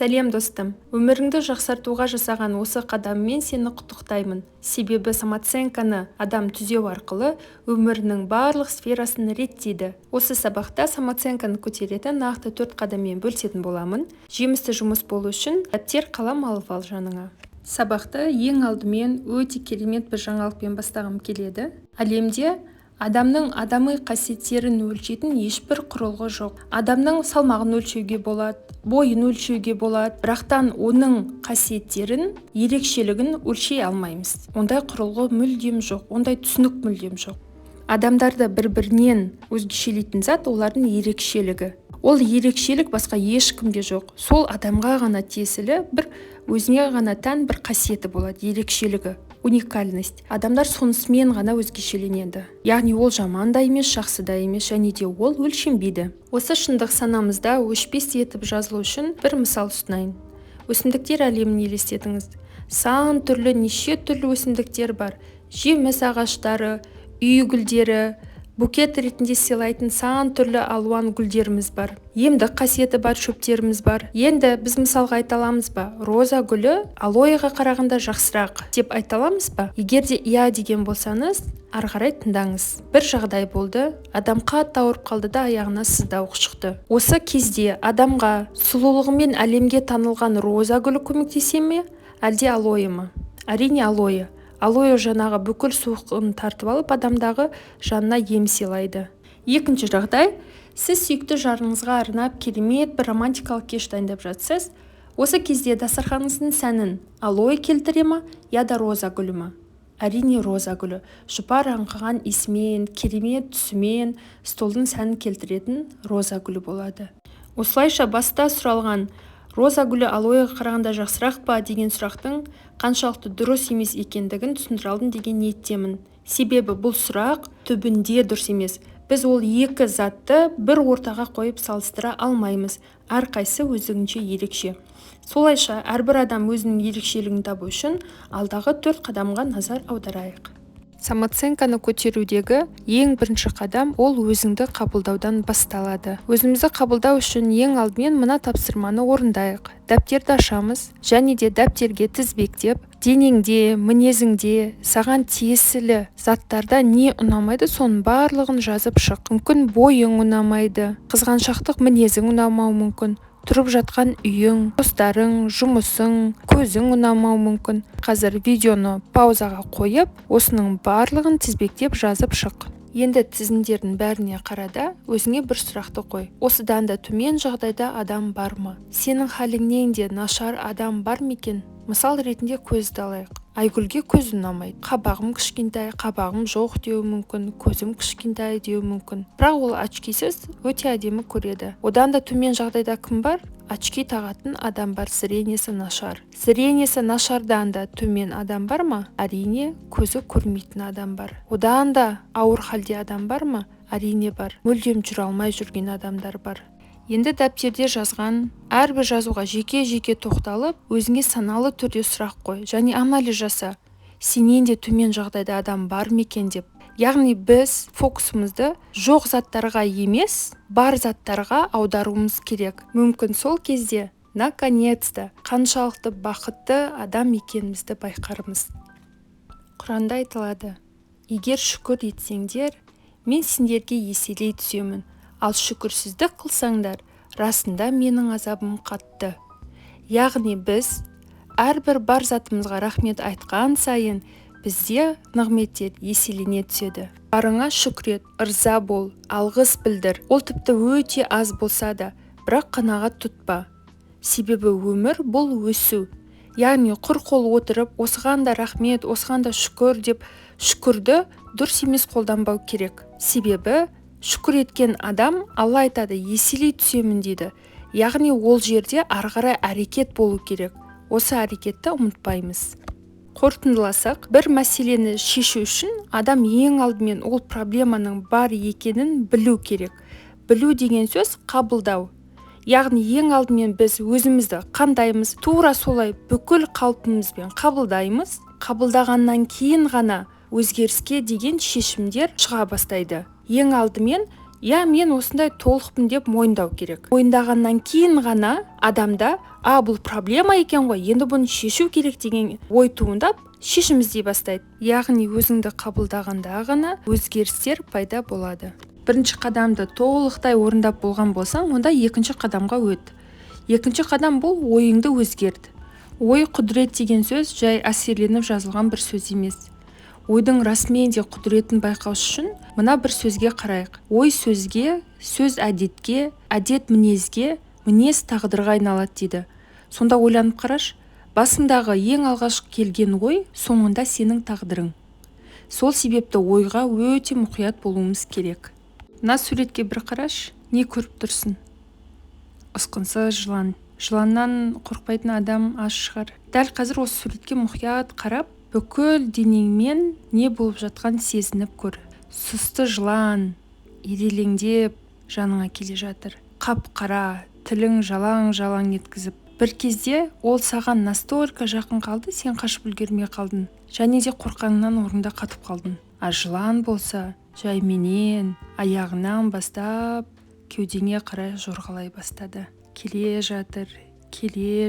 Сәлем достым, өміріңді жақсартуға жасаған осы қадаммен сені құттықтаймын. Себебі самооценканы адам түзеу арқылы өмірінің барлық сферасын реттейді. Осы сабақта самооценканы көтеретін нақты 4 қадаммен бөлісетін боламын. Жемісті жұмыс болу үшін дәптер, қалам алып ал жаныңа. Сабақты ең алдымен өте керемет бір жаңалықпен бастағым келеді. Әлемде адамның адами қасиеттерін өлшейтін ешбір құрылғы жоқ. Адамның салмағын өлшеуге болады, бойын өлшеуге болады, бірақтан оның қасиеттерін, ерекшелігін өлшей алмаймыз. Ондай құрылғы мүлдем жоқ, ондай түсінік мүлдем жоқ. Адамдарды бір-бірінен өзгешелейтін зат олардың ерекшелігі. Ол ерекшелік басқа ешкімде жоқ. Сол адамға ғана тиесілі бір өзіне ғана тән бір қасиеті болады, ерекшелігі. Уникальность. Адамдар сонысымен ғана өзгешеленеді. Яғни ол жаман да емес, жақсы да емес, және де ол өлшенбейді. Осы шындық санамызда өшпес етіп жазылу үшін бір мысал ұсынайын. Өсімдіктер әлемін елестетіңіз. Сан түрлі, неше түрлі өсімдіктер бар. Жеміс ағаштары, үй гүлдері, букет ретінде сыйлайтын сан түрлі алуан гүлдеріміз бар. Емдік қасиеті бар шөптеріміз бар. Енді біз мысалға айта аламыз ба? Роза гүлі алоэға қарағанда жақсырақ деп айта аламыз ба? Егер де иә деген болсаңыз, ары қарай тыңдаңыз. Бір жағдай болды, адам қатты ауырып қалды да аяғына сыздауық шықты. Осы кезде адамға сұлулығымен әлемге танылған роза гүлі көмектесе ме, әлде алоэ ма? Әрине алоэ. Алоэ жаңағы бүкіл суығын тартып алып адамдағы жанына ем сыйлайды. Екінші жағдай, сіз сүйікті жарыңызға арнап керемет бір романтикалық кеш дайындап жатсыз. Осы кезде дастарханыңыздың сәнін алоэ келтіре ме, яда роза гүлі ме? Әрине роза гүлі. Жұпар аңқыған исімен, керемет түсімен столдың сәнін келтіретін роза гүлі болады. Осылайша баста сұралған роза гүлі алоэға қарағанда жақсырақ па деген сұрақтың қаншалықты дұрыс емес екендігін түсіндіре алдым деген ниеттемін. Себебі бұл сұрақ түбінде дұрыс емес. Біз ол екі затты бір ортаға қойып салыстыра алмаймыз. Әрқайсысы өздігінше ерекше. Солайша әрбір адам өзінің ерекшелігін табу үшін алдағы 4 қадамға назар аударайық. Самооценканы көтерудегі ең бірінші қадам ол өзіңді қабылдаудан басталады. Өзімізді қабылдау үшін ең алдымен мына тапсырманы орындайық. Дәптерді ашамыз және де дәптерге тізбектеп, денеңде, мінезіңде, саған тиесілі заттарда не ұнамайды, соның барлығын жазып шық. Мүмкін бойың ұнамайды, қызғаншақтық мінезің ұнамауы мүмкін. Тұрып жатқан үйің, достарың, жұмысың, көзің ұнамауы мүмкін. Қазір видеоны паузаға қойып, осының барлығын тізбектеп жазып шық. Енді тізімдердің бәріне қарада өзіңе бір сұрақты қой. Осыдан да төмен жағдайда адам бар ма? Сенің халіңнен де нашар адам бар ма екен? Мысал ретінде көзді алайық. Айгүлге көз ұнамайды. Қабағым кішкентай, қабағым жоқ деуі мүмкін, көзім кішкентай деуі мүмкін. Бірақ ол очкисіз өте әдемі көреді. Одан да төмен жағдайда кім бар? Очки тағатын адам бар, зрениесі нашар. Зрениесі нашардан да төмен адам бар ма? Әрине, көзі көрмейтін адам бар. Одан да ауыр халде адам бар ма? Әрине бар. Мүлдем жүре алмай жүрген адамдар бар. Енді дәптерде жазған, әрбір жазуға жеке-жеке тоқталып, өзіңе саналы түрде сұрақ қой, және анализ жаса. Сенен де төмен жағдайда адам бар ма екен деп. Яғни біз фокусымызды жоқ заттарға емес, бар заттарға аударуымыз керек. Мүмкін сол кезде, наконец-то, қаншалықты бақытты адам екенімізді байқарымыз. Құранда айтылады: егер шүкір етсеңдер, мен сендерге еселей түсемін. Ал шүкірсіздік қылсаңдар, расында менің азабым қатты. Яғни біз әрбір бар затымызға рахмет айтқан сайын бізде нығметтер еселене түседі. Барыңа шүкір ет, ырза бол, алғыс білдір. Ол тіпті өте аз болса да, бірақ қанағат тұтпа. Себебі өмір бұл өсу. Яғни құр қол отырып, осыған да рахмет, осыған да шүкір деп шүкірді дұрыс емес қолданбау керек. Себебі шүкір еткен адам, Алла айтады, еселей түсемін дейді. Яғни ол жерде ары қарай әрекет болу керек. Осы әрекетті ұмытпаймыз. Қорытындыласақ, бір мәселені шешу үшін адам ең алдымен ол проблеманың бар екенін білу керек. Білу деген сөз қабылдау. Яғни ең алдымен біз өзімізді қандаймыз, тура солай бүкіл қалпымызбен қабылдаймыз. Қабылдағаннан кейін ғана өзгеріске деген шешімдер шыға бастайды. Ең алдымен мен осындай толықпын деп мойындау керек. Мойындағаннан кейін ғана адамда бұл проблема екен ғой, енді бұны шешу керек деген ой туындап шешім іздей бастайды. Яғни өзіңді қабылдағанда ғана өзгерістер пайда болады. Бірінші қадамды толықтай орындап болған болсаң, онда екінші қадамға өт. Екінші қадам бұл ойыңды өзгерт. Ой құдірет деген сөз жай әсерленіп жазылған бір сөз емес. Ойдың расымен де құдіретін байқау үшін мына бір сөзге қарайық. Ой сөзге, сөз әдетке, әдет мінезге, мінез тағдырға айналады дейді. Сонда ойланып қараш, басыңдағы ең алғаш келген ой соңында сенің тағдырың. Сол себепті ойға өте мұқият болуымыз керек. Мына суретке бір қараш, не көріп тұрсың? Ұсқынсыз жылан. Жыланнан қорқпайтын адам аз шығар. Дәл қазір осы суретке мұқият қарап, бүкіл денеңмен не болып жатқан сезініп көр. Сұсты жылан ирелеңдеп жаныңа келе жатыр. Қап-қара, тілің жалаң-жалаң еткізіп. Бір кезде ол саған настолько жақын қалды, сен қашып үлгермей қалдың. Және де қорқаңнан орында қатып қалдың. Жылан болса, жайменен аяғынан бастап кеудеңе қарай жорғалай бастады. Келе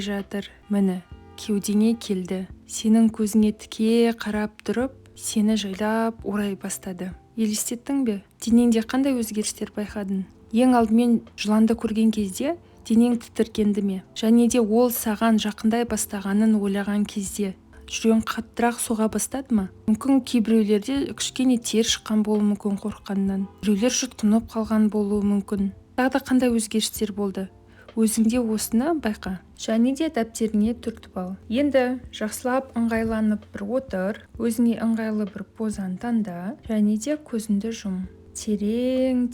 жатыр, міне, кеудеңе келді. Сенің көзіңе тіке қарап тұрып, сені жайлап орай бастады. Елестеттің бе? Денеңде қандай өзгерістер байқадың? Ең алдымен жыланды көрген кезде денең тітіркенді ме? Және де ол саған жақындай бастағанын ойлаған кезде жүрегің қаттырақ соға бастады ма? Мүмкін кейбіреулерде кішкене тер шыққан болуы мүмкін қорыққаннан. Біреулер жұтқынып қалған болуы мүмкін. Тағы да қандай өзгерістер болды? Өзіңде осыны байқа. Және де дәптеріңе түртіп ал. Енді жақсылап ыңғайланып бір отыр, өзіңе ыңғайлы бір позаны таңда, және де көзіңді жұм. Терең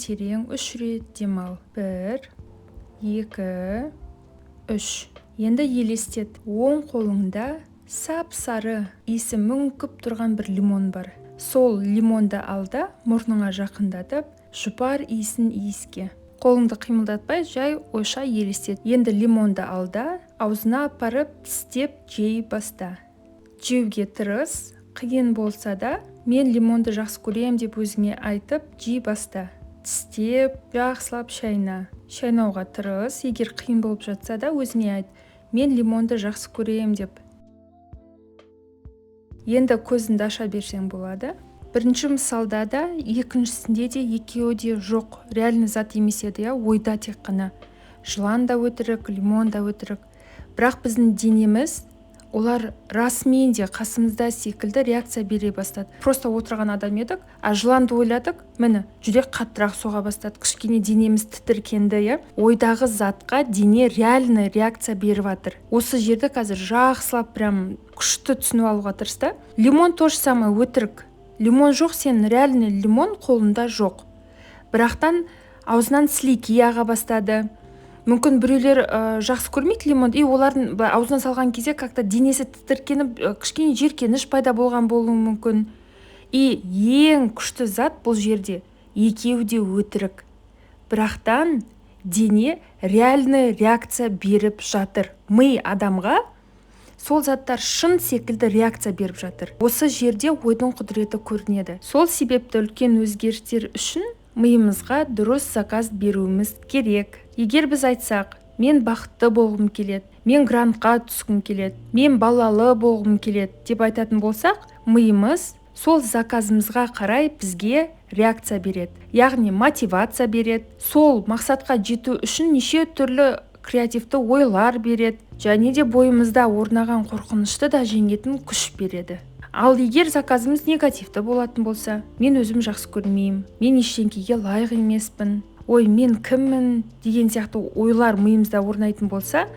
3 рет демал. 1, 2, 3. Енді елестет. Оң қолыңда сап-сары иісі мүңкіп тұрған бір лимон бар. Сол лимонды алда мұрныңа жақындатып, жұпар иісін иіске. Қолыңды қимылдатпай, жай ойша елестет. Енді лимонды алда, аузына апарып тістеп жей баста. Жеуге тырыс, қиын болса да, мен лимонды жақсы көрем деп өзіңе айтып, жей баста. Тістеп, жақсылап шайна. Шайнауға тырыс, егер қиын болып жатса да, өзіңе айт, мен лимонды жақсы көрем деп. Енді көзіңді аша берсең болады. Бірінші мысалда да, екіншісінде де екеуі де жоқ. Реальный зат емес еді, ойда тек қана. Жылан да өтірік, лимон да өтірік. Бірақ біздің денеміз, олар расымен де қасымызда секілді реакция бере бастады. Просто отырған адам едік, жыланды ойладық, міне, жүрек қаттырақ соға бастады. Кішкене денеміз тітіркенді, ойдағы затқа дене реальный реакция беріп жатыр. Осы жерді қазір жақсылап прям күшті түсініп алуға тырысты. Лимон тоже самое, өтірік. Лимон жоқ, сен реальный лимон қолында жоқ. Бірақтан аузынан сілекей аға бастады. Мүмкін біреулер жақсы көрмейді лимонды, олардың аузына салған кезде как-то денесі тітіркеніп, кішкене жеркеніш пайда болған болуы мүмкін. Ең күшті зат бұл жерде екеуі де өтірік. Бірақтан дене реальный реакция беріп жатыр. Ми адамға сол заттар шын секілді реакция беріп жатыр. Осы жерде ойдың құдіреті көрінеді. Сол себепті үлкен өзгерістер үшін миымызға дұрыс заказ беруіміз керек. Егер біз айтсақ, мен бақытты болғым келеді, мен грантқа түскім келеді, мен балалы болғым келеді деп айтатын болсақ, миымыз сол заказымызға қарай бізге реакция береді. Яғни мотивация береді. Сол мақсатқа жету үшін неше түрлі креативті ойлар береді. Және де бойымызда орнаған қорқынышты да жеңетін күш береді. Ал егер заказымыз негативті болатын болса, мен өзім жақсы көрмеймін, мен ештеңкеге лайық емеспін, мен кіммін деген сияқты ойлар миымызда орнайтын болса,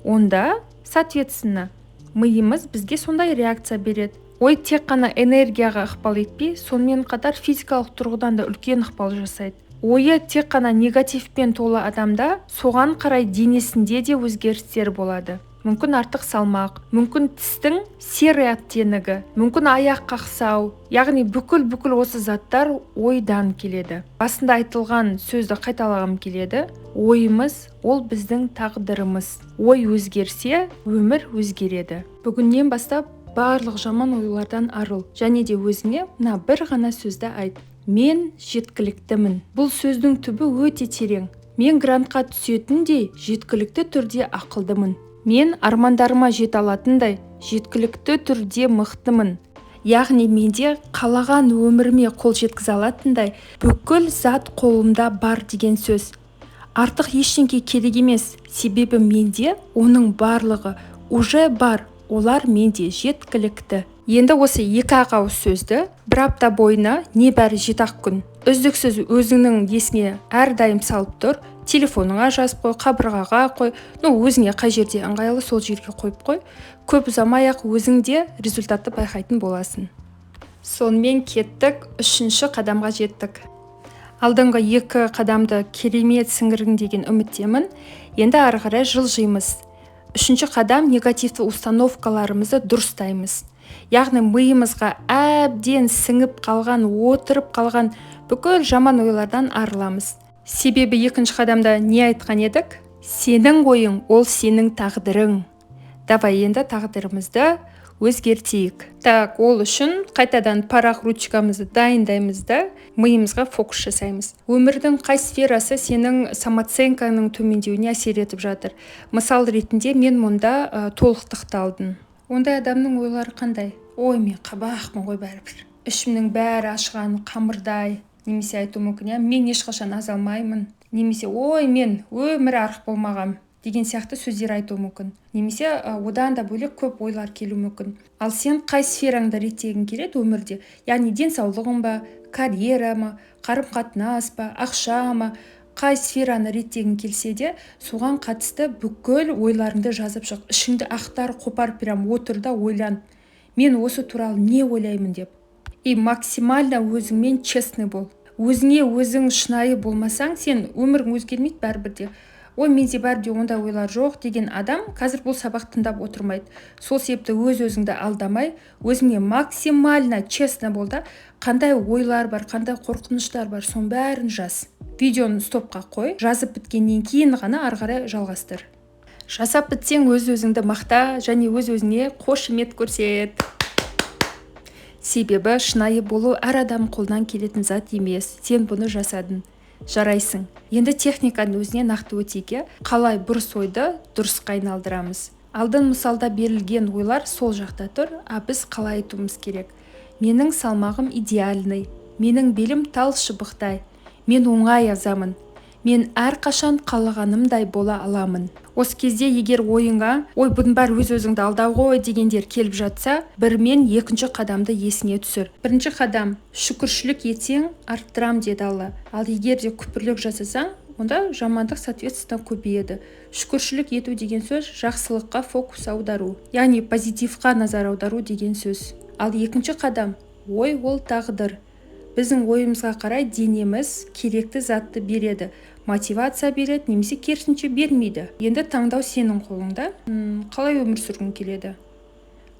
онда, соответственно, миымыз бізге сондай реакция береді. Ой тек қана энергияға ықпал етпей, сонымен қатар физикалық тұрғыдан да үлкен ықпал жасайды. Ойы тек қана негативпен толы адамда соған қарай денесінде де өзгерістер болады. Мүмкін артық салмақ, мүмкін тістің серый оттенігі, мүмкін аяқ қақсау. Яғни бүкіл осы заттар ойдан келеді. Басында айтылған сөзді қайталағым келеді. Ойымыз ол біздің тағдырымыз. Ой өзгерсе, өмір өзгереді. Бүгіннен бастап барлық жаман ойлардан арыл. Және де өзіңе мына бір ғана сөзді айт. мен жеткіліктімін. Бұл сөздің түбі өте терең. Мен грантқа түсетіндей жеткілікті түрде ақылдымын. Мен армандарыма жете алатындай жеткілікті түрде мықтымын. Яғни менде қалаған өміріме қол жеткізе алатындай бүкіл зат қолымда бар деген сөз. Артық ештеңе керек емес, себебі менде оның барлығы уже бар, олар менде жеткілікті. Енді осы 2 ауыз сөзді бір апта бойына небәрі 7 күн үздіксіз өзіңнің есіңе әрдайым салып тұр. Телефоныңа жазып қой, қабырғаға қой, өзіңе қай жерде ыңғайлы сол жерге қойып қой. Көп ұзамай-ақ өзіңде результатты байқайтын боласың. Сонымен кеттік, 3-ші қадамға жеттік. Алдыңғы 2 қадамды керемет сіңірдің деген үміттемін. Енді ары қарай жылжимыз. 3-ші қадам негативті установкаларымызды дұрыстаймыз. Яғни миымызға әбден сіңіп қалған, отырып қалған бүкіл жаман ойлардан арыламыз. Себебі 2-ші қадамда не айтқан едік? Сенің ойың, ол сенің тағдырың. Давай енді тағдырымызды өзгертейік. Так, ол үшін қайтадан парақ ручкамызды дайындаймыз да миымызға фокус жасаймыз. Өмірдің қай сферасы сенің самооценканың төмендеуіне әсер етіп жатыр? Мысал ретінде мен мұнда толықтықты алдым. Ондай адамның ойлары қандай? Ой, мен қабақпын ғой бәрібір. Ішімнің бәрі ашыған қамырдай. Немесе айту мүмкін, мен ешқашан азалмаймын. Немесе ой, мен өмір арық болмағам деген сияқты сөздер айту мүмкін. Немесе одан да бөлек көп ойлар келу мүмкін. Ал сен қай сфераңды реттегің келеді өмірде? Яғни денсаулығың ба, карьера ма, қарым-қатынас па, ақша ма, қай сфераны реттегің келсе де, соған қатысты бүкіл ойларыңды жазып шық. Ішіңді ақтар қопар прям отыр да ойлан. Мен осы туралы не ойлаймын деп. И максимально өзіңмен честный бол. Өзіңе өзің шынайы болмасаң, сен өмірің өзгермейді бәрібір де. Ой, менде бәрібір ондай ойлар жоқ деген адам қазір бұл сабақ тыңдап отырмайды. Сол себепті өз-өзіңді алдамай, өзіңе максимально честный бол да, қандай ойлар бар, қандай қорқыныштар бар, соның бәрін жаз. Видеоны стопқа қой, жазып біткеннен кейін ғана ары қарай жалғастыр. Жасап бітсең өз-өзіңді мақта және өз-өзіңе қошемет көрсет. Себебі шынайы болу әр адам қолдан келетін зат емес. Сен бұны жасадың. Жарайсың. Енді техниканы өзіне нақты өтеке, қалай бұрыс ойды дұрысқа айналдырамыз. Алдын мысалда берілген ойлар сол жақта тұр, біз қалай айтуымыз керек. Менің салмағым идеальный. Менің белім тал шыбықтай. Мен оңай азамын. Мен әрқашан қалағанымдай бола аламын. Осы кезде егер ойыңа, ой, бұның бәрі өз-өзіңді алдау ғой дегендер келіп жатса, бірмен 2-ші қадамды есіңе түсір. 1-ші қадам, шүкіршілік етсең, арттырам деді Алла. Ал егер де күпірлік жасасаң, онда жамандық соответственно көбейеді. Шүкіршілік ету деген сөз жақсылыққа фокус аудару, яғни позитивқа назар аудару деген сөз. Ал 2-ші қадам, ой, ол тағдыр. Біздің ойымызға қарай денеміз керекті затты береді. Мотивация береді, немесе керісінше бермейді. Енді таңдау сенің қолыңда. Қалай өмір сүргің келеді?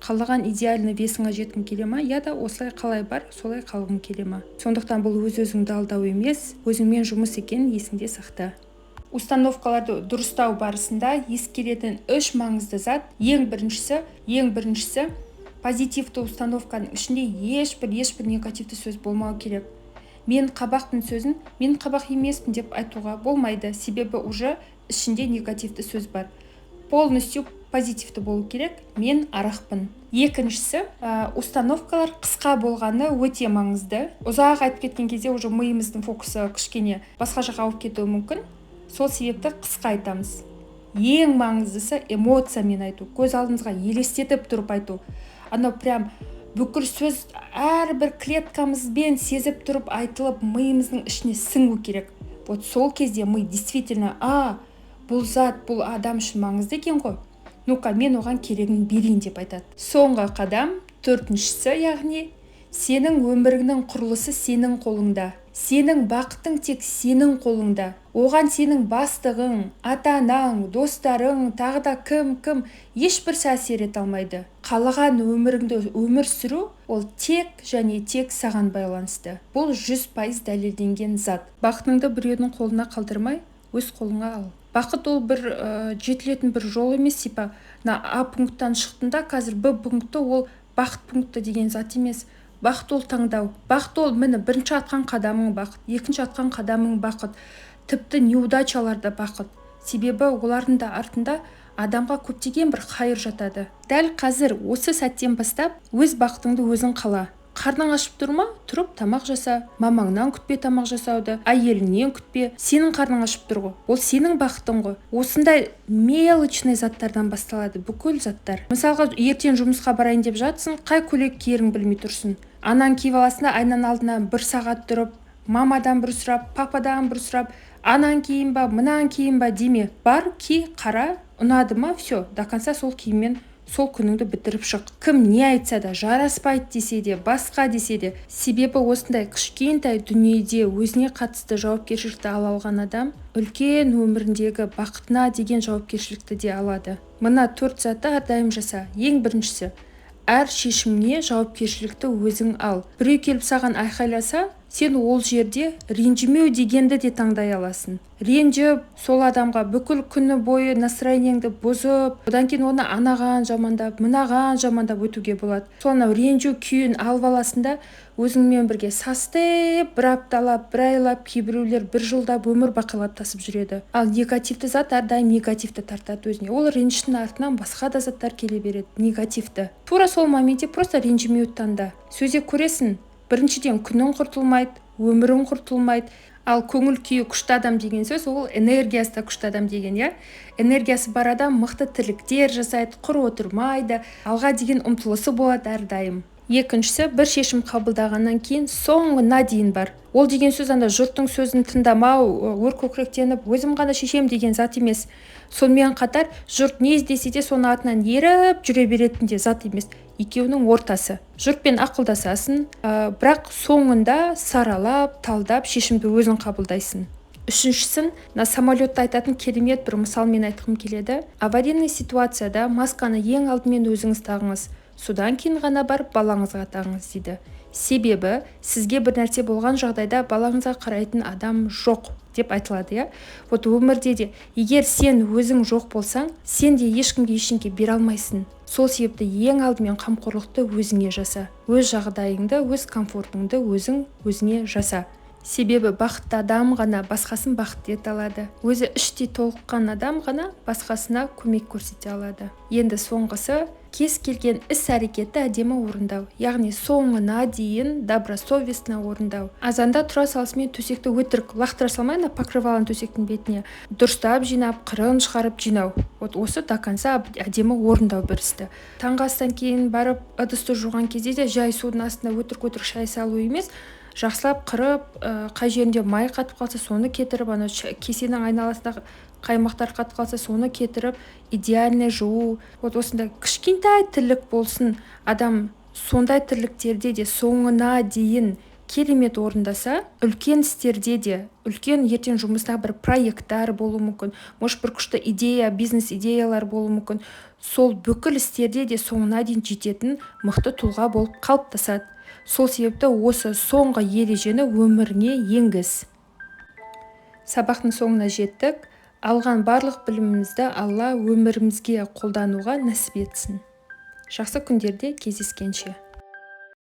Қалаған идеальны весіңе жеткің келе ма? Я да осылай қалай бар, солай қалғың келе ма? Сондықтан бұл өз-өзіңді алдау емес, өзіңмен жұмыс екенін есіңде сақта. Установкаларды дұрыстау барысында ескеретін 3 маңызды зат. Ең біріншісі позитивті установканың ішінде ешбір негативті сөз болмау керек. Мен қабақпын сөзін, мен қабақ емеспін деп айтуға болмайды, себебі уже ішінде негативті сөз бар. Полностью позитивті болу керек, мен арақпын. Екіншісі, установкалар қысқа болғаны өте маңызды. Ұзақ айтып кеткен кезде уже миымыздың фокусы кішкене басқа жаққа ауып кетуі мүмкін. Сол себепті қысқа айтамыз. Ең маңыздысы эмоциямен айту, көз алдыңызға елестетіп тұрып айту. Анау прям бүкіл сөз әрбір клеткамызбен сезіп тұрып айтылып, миымыздың ішіне сіңу керек. Вот сол кезде ми действительно, бұл зат, бұл адам үшін маңызды екен ғой. Ну-ка, мен оған керегін берейін деп айтады. Соңғы қадам, 4-шісі, яғни сенің өміріңнің құрылысы сенің қолыңда. Сенің бақытың тек сенің қолыңда. Оған сенің бастығың, ата-анаң, достарың, тағы да кім ешбір әсер ете алмайды. Қалаған өміріңді өмір сүру, ол тек және тек саған байланысты. Бұл 100% дәлелденген зат. Бақытыңды біреудің қолына қалдырмай, өз қолыңа ал. Бақыт ол бір жетілетін бір жол емес, А пункттан шықтында, қазір Б пункті ол бақыт пункті деген зат емес. бақыт ол таңдау. Бақыт ол міне бірінші атқан қадамың бақыт, екінші атқан қадамың бақыт, тіпті неудачалар да бақыт. Себебі олардың да артында адамға көптеген бір қайыр жатады. Дәл қазір осы сәттен бастап өз бақытыңды өзің қала. Қарның ашып тұр ма? Тұрып тамақ жаса. Мамаңнан күтпе тамақ жасауды, әйеліңнен күтпе. Сенің қарның ашып тұр ғой. Ол сенің бақытың ғой. Осындай мелочный заттардан басталады бүкіл заттар. Мысалға, ертең жұмысқа барайын деп жатсың, қай көйлек киерін білмей тұрсың. Анан киіп аласың да, айнаның алдына 1 сағат тұрып, мамадан бір сұрап, пападан бір сұрап, анан киін ба, мынан киін ба деме. Бар, ки, қара, ұнады ма, все, до конца сол киіммен сол күніңді бітіріп шық. Кім не айтса да, жараспайды десе де, басқа десе де, себебі осындай кішкентай дүниеде өзіне қатысты жауапкершілікті ала алған адам үлкен өміріндегі бақытына деген жауапкершілікті де алады. Мына 4 затты әрдайым жаса. Ең біріншісі, әр шешіміне жауапкершілікті өзің ал. Біреу келіп саған айқайласа, сен ол жерде ренжімеу дегенді де таңдай аласың. Ренжіп, сол адамға бүкіл күні бойы настроениеңді бұзып, одан кейін оны анаған жамандап, мынаған жамандап өтуге болады. Соны ренжу күйін алып аласың да, өзіңмен бірге састеп, бір апталап, бір айлап, кейбіреулер 1 жылдап өмір бақилап тасып жүреді. Ал негативті зат әрдайым негативті тартады өзіне. Ол ренжіштің артынан басқа да заттар келе береді, негативті. Тура сол моментте просто ренжімеуді таңда. Сөзде көресің, біріншіден күнің құртылмайды, өмірің құртылмайды. Ал көңіл күйі күшті адам деген сөз, ол энергиясы да күшті адам деген, я. Энергиясы бар адам мықты тірліктер жасайды, құр отырмайды, алға деген ұмтылысы болады әрдайым. Екіншісі, бір шешім қабылдағаннан кейін соңына дейін бар. Ол деген сөз анда жұрттың сөзін тыңдамау, өркөкіректеніп, өзім ғана шешем деген зат емес. Сонымен қатар жұрт не іздесе де соның артынан еріп жүре беретін де зат емес. Екеуінің ортасы. Жұртпен ақылдасасың, бірақ соңында саралап, талдап шешімді өзің қабылдайсың. Үшіншісін, самолетті айтатын керемет бір мысалмен айтқым келеді. Аварийный ситуацияда масканы ең алдымен өзіңіз тағыңыз. Содан кейін ғана барып балаңызға тағыңыз дейді. Себебі сізге бір нәрсе болған жағдайда балаңызға қарайтын адам жоқ деп айтылады, я. Вот өмірде де, егер сен өзің жоқ болсаң, сен де ешкімге ештеңе бере алмайсың. Сол себепті ең алдымен қамқорлықты өзіңе жаса. Өз жағдайыңды, өз комфортыңды өзіңе жаса. Себебі бақытты адам ғана басқасын бақытты ете алады. Өзі іштей толыққан адам ғана басқасына көмек көрсете алады. Енді соңғысы, кез келген іс-әрекетті әдемі орындау. Яғни соңына дейін добросовестно орындау. Азанда тұра салысымен төсекті өтірік лақтыра салмай, покрывалын төсектің бетіне дұрыстап жинап, қырын шығарып жинау. Вот осы до конца әдемі орындау бір істі. Таңғы астан кейін барып ыдысты жуған кезде де жай судың астына өтірік шай салу емес, жақсылап қырып, қай жерінде май қатып қалса соны кетіріп, ана кесенің айналасындағы қаймақтар қатып қалса соны кетіріп, идеальный жуу. Вот осындай кішкентай тірлік болсын, адам сондай тірліктерде де соңына дейін керемет орындаса, үлкен істерде де, үлкен ертең жұмыста бір проекттар болуы мүмкін, может бір күшті идея, бизнес идеялар болуы мүмкін. Сол бүкіл істерде де соңына дейін жететін мықты тұлға болып қалыптасады. Сол себепті осы соңғы ережені өміріңе енгіз. Сабақтың соңына жеттік. Алған барлық білімімізді Алла өмірімізге қолдануға нәсіп етсін. Жақсы күндерде кездескенше.